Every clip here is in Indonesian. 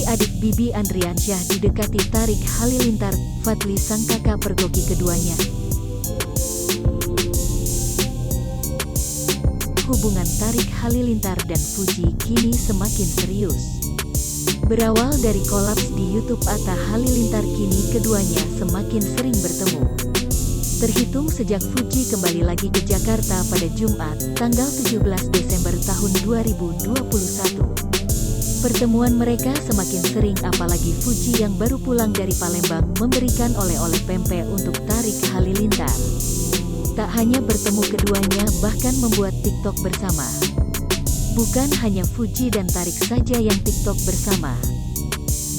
adik Bibi Andriansyah didekati Tarik Halilintar, Fadly sang kakak pergoki keduanya. Hubungan Tarik Halilintar dan Fuji kini semakin serius. Berawal dari kolaps di YouTube Atta Halilintar, kini keduanya semakin sering bertemu. Terhitung sejak Fuji kembali lagi ke Jakarta pada Jumat, tanggal 17 Desember tahun 2021. Pertemuan mereka semakin sering, apalagi Fuji yang baru pulang dari Palembang memberikan oleh-oleh pempek untuk Tarik Halilintar. Tak hanya bertemu keduanya, bahkan membuat TikTok bersama. Bukan hanya Fuji dan Tarik saja yang TikTok bersama.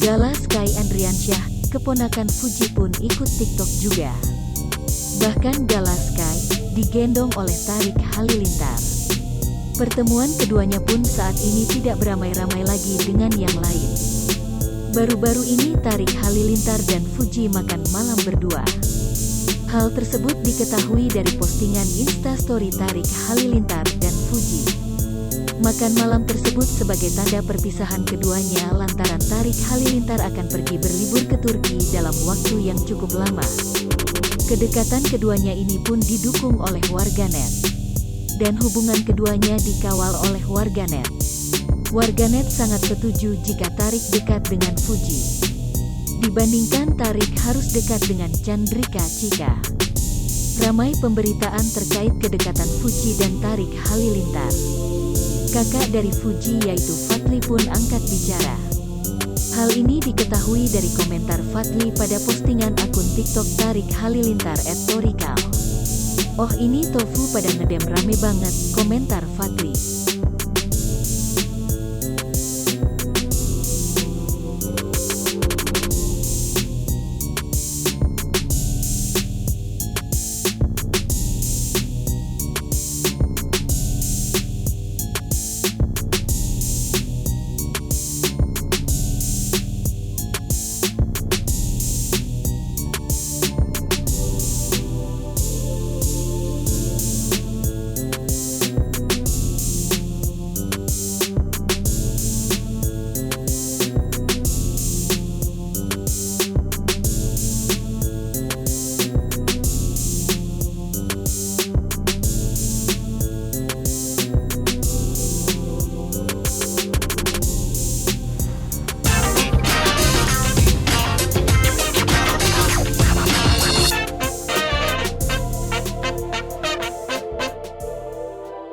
Gala Sky Andriansyah, keponakan Fuji pun ikut TikTok juga. Bahkan Gala Sky digendong oleh Tarik Halilintar. Pertemuan keduanya pun saat ini tidak beramai-ramai lagi dengan yang lain. Baru-baru ini Tarik Halilintar dan Fuji makan malam berdua. Hal tersebut diketahui dari postingan Instastory Tarik Halilintar dan Fuji. Makan malam tersebut sebagai tanda perpisahan keduanya lantaran Tarik Halilintar akan pergi berlibur ke Turki dalam waktu yang cukup lama. Kedekatan keduanya ini pun didukung oleh warganet. Dan hubungan keduanya dikawal oleh warganet. Warganet sangat setuju jika Tarik dekat dengan Fuji. Dibandingkan Tarik harus dekat dengan Chandrika Cika. Ramai pemberitaan terkait kedekatan Fuji dan Tarik Halilintar. Kakak dari Fuji yaitu Fadly pun angkat bicara. Hal ini diketahui dari komentar Fadly pada postingan akun TikTok Tarik Halilintar @torikal. "Oh ini tofu pada ngedem rame banget," komentar Fadly.